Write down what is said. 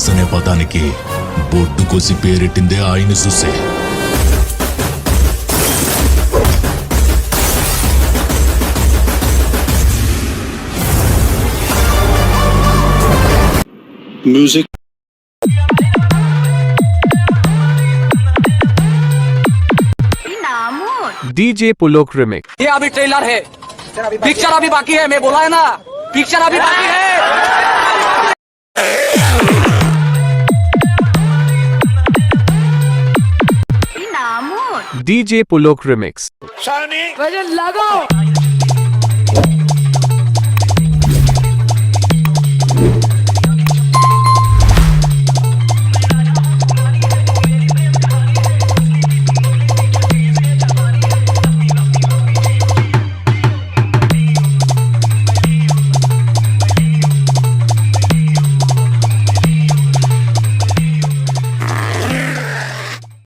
Boss అనే పదానికి బొడ్డు కోసి పేరెట్టిందే ఆయన చూసే. Music. DJ Pulok remix. ये अभी ट्रेलर है, पिक्चर अभी बाकी है. मैं बोला है ना, पिक्चर अभी बाकी है. DJ Pulok remix. वजन लगाओ.